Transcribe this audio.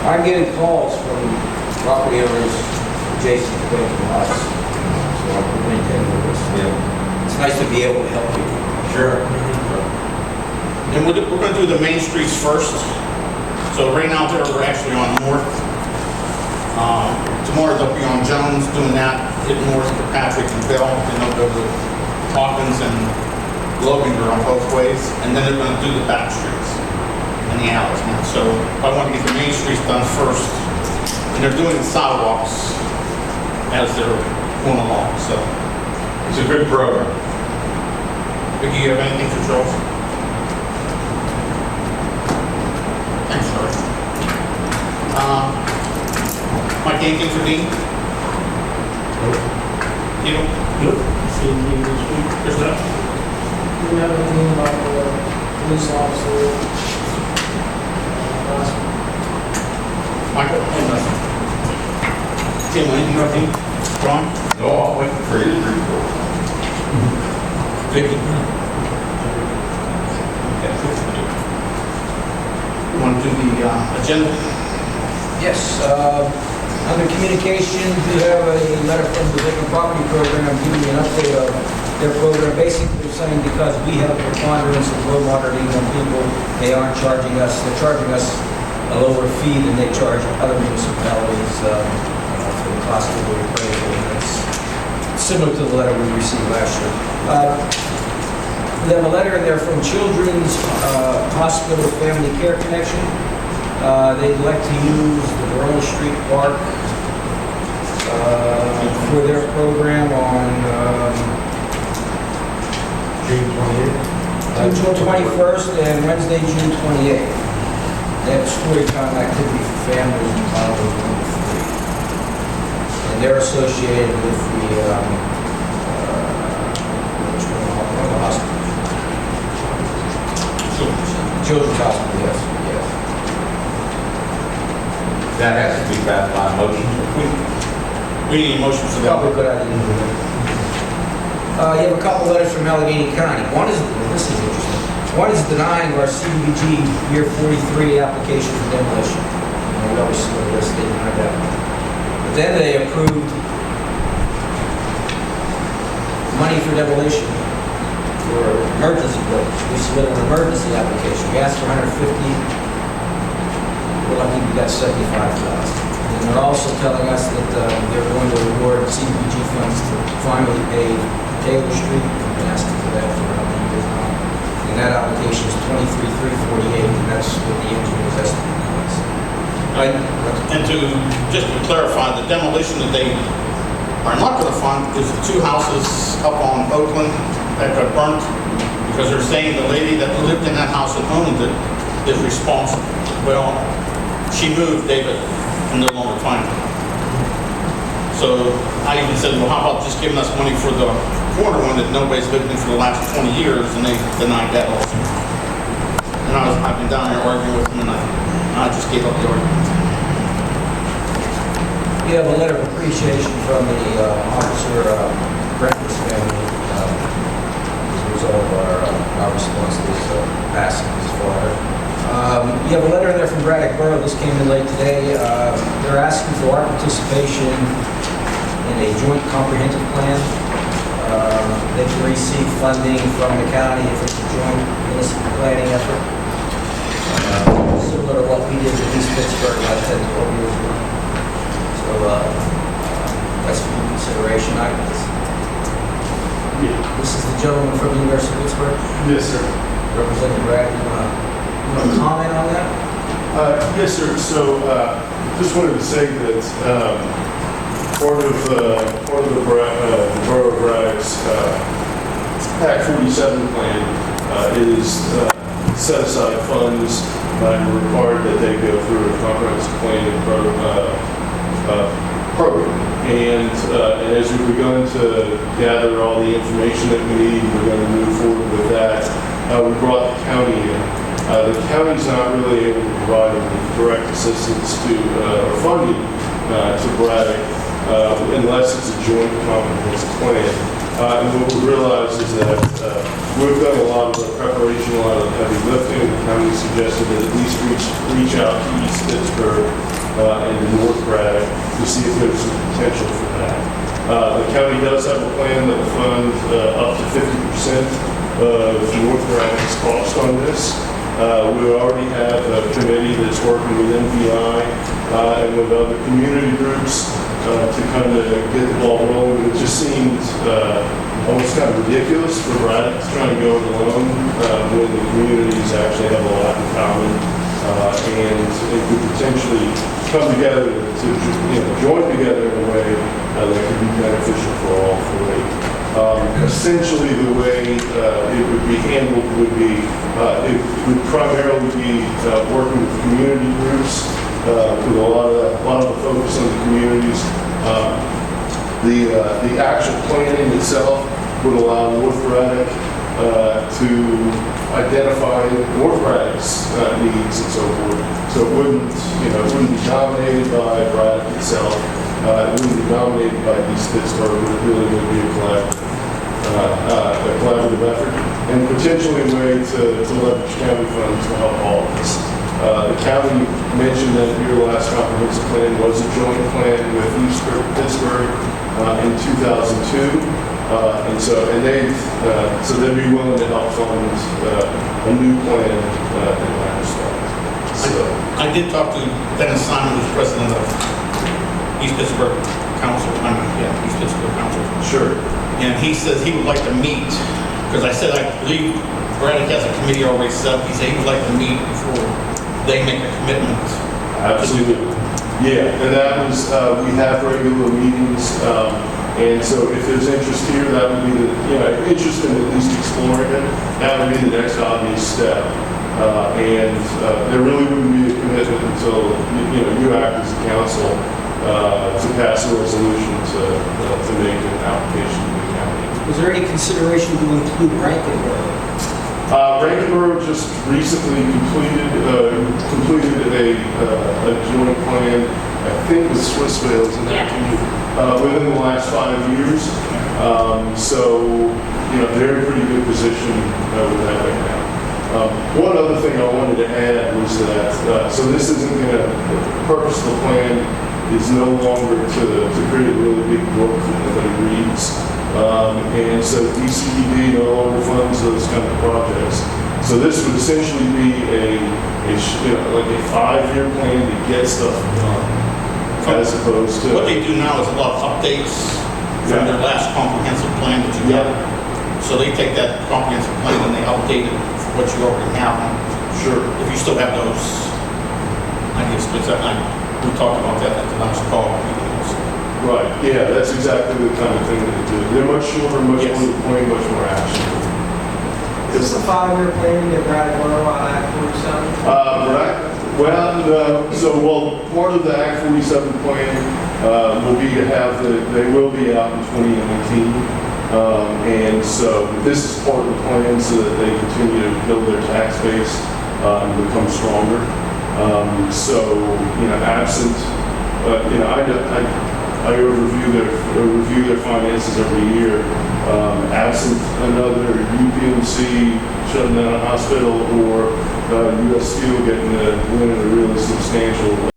I'm getting calls from property owners adjacent to us, so I'm maintaining this. Yeah. It's nice to be able to help people. Sure. And we're going to do the main streets first. So right now we're actually on North. Tomorrow they'll be on Jones doing that, hitting north to Patrick and Bell. Then they'll go to Hawkins and Logan on both ways. And then they're going to do the back streets and the alleys now. So I want to get the main streets done first. And they're doing the sidewalks as they're going along. So It's a good program. Vicki, you have anything for Charles? Thanks, Charles. Mike, anything for Dean? Nope. You know? Nope. Seen me this week. There's that. We have anything about the police officer? Last week? Michael? Tim, anything for Dean? Ron? No, I'll wait for you to report. Vicki? You want to do the agenda? Yes, under communication, we have a letter from the vacant property program giving you an update of their program. Basically, they're saying because we have a preponderance of low, moderate income people, they aren't charging us, they're charging us a lower fee than they charge other municipalities for the cost of the appraisal. That's similar to the letter we received last year. We have a letter in there from Children's Hospital Family Care Connection. They'd like to use the Verona Street Park for their program on June 28th. June 21st and Wednesday, June 28th. They have a storytime activity for families and toddlers 1 to 3. And they're associated with the hospital. Children's Hospital, yes. That has to be passed by motion. We need a motion for that. Probably a good idea. You have a couple letters from Allegheny County. One is, this is interesting. One is denying our CDBG Year 43 application for demolition. We always submit this, they denied that. But then they approved money for demolition for emergency buildings. We submitted an emergency application. We asked for 150. We're lucky we got 75,000. And they're also telling us that they're going to award CDBG funds to finally pay Taylor Street. We've been asking for that for how many years now. And that application is 23,348, and that's what the engineer's estimate was. And to, just to clarify, the demolition that they are not going to fund is the 2 houses up on Oakland that got burnt, because they're saying the lady that lived in that house and owned it is responsible. Well, she moved, David, and no longer finding her. So I even said, well, how about just giving us money for the corner one that nobody's lived in for the last 20 years, and they denied that also. And I've been down there arguing with them, and I just gave up the argument. We have a letter of appreciation from the officer Brentford's family as a result of our response to this passing of his father. You have a letter in there from Braddock Borough. This came in late today. They're asking for our participation in a joint comprehensive plan. They can receive funding from the county if it's a joint municipal planning effort. Similar to what we did in East Pittsburgh about 10, 12 years ago. So that's for your consideration. This is the gentleman from the University of Pittsburgh. Yes, sir. Representative Braddock. You want to comment on that? Yes, sir. So, just wanted to say that part of the Borough of Braddock's Act 47 plan is set aside funds and required that they go through a comprehensive planning program. And as we've begun to gather all the information that we need, we're going to move forward with that. We brought the county in. The county's not really able to provide direct assistance to or funding to Braddock unless it's a joint comprehensive plan. And what we realized is that we've done a lot of the preparation, a lot of the heavy lifting. The county suggested that at least reach out to East Pittsburgh into North Braddock to see if there's some potential for that. The county does have a plan that will fund up to 50% of North Braddock's cost on this. We already have a committee that's working with MVI and with other community groups to kind of get the ball rolling. It just seems almost kind of ridiculous for Braddock to try and go it alone when the communities actually have a lot in common and it could potentially come together to join together in a way that could be beneficial for all three. Essentially, the way it would be handled would be, it would primarily be working with community groups, with a lot of the focus on the communities. The actual planning itself would allow North Braddock to identify North Braddock's needs and so forth. So it wouldn't be dominated by Braddock itself. It wouldn't be dominated by East Pittsburgh. It really would be a collaborative effort and potentially a way to leverage county funds to help all of this. The county mentioned that your last comprehensive plan was a joint plan with East Pittsburgh in 2002. So they'd be willing to help fund a new plan in that respect. So I did talk to Dennis Simon, who's president of East Pittsburgh Council. East Pittsburgh Council. sure. And he says he would like to meet, because I said I believe Braddock has a committee already set up. He said he would like to meet before they make a commitment. Absolutely. Yeah, and that was, we have regular meetings, and so if there's interest here, that would be interest in at least exploring it, that would be the next obvious step. And there really wouldn't be a commitment until, you act as a council to pass a resolution to make an application to the county. Was there any consideration to include Rankin Borough? Rankin Borough just recently completed a joint plan, I think with Swissvale, isn't that within the last 5 years. So, they're in a pretty good position with that right now. One other thing I wanted to add was that, so this isn't going to, the purpose of the plan is no longer to create a really big book that nobody reads. And so ECPD no longer funds those kind of projects. So this would essentially be like a 5-year plan to get stuff done, as opposed to What they do now is a lot of updates from their last comprehensive plan that you got. So they take that comprehensive plan and they update it for what you already have. Sure. If you still have those ideas, because we talked about that at the last call. Right. Yeah, that's exactly the kind of thing that they do. They're much shorter, much more to the point, much more action. Is this a 5-year plan to get Braddock Borough on Act 47? Part of the Act 47 plan will be to have they will be out in 2019. And so this is part of the plan so that they continue to build their tax base and become stronger. Absent, I review their finances every year. Absent another UPMC shutting down a hospital or U.S. Steel getting a really substantial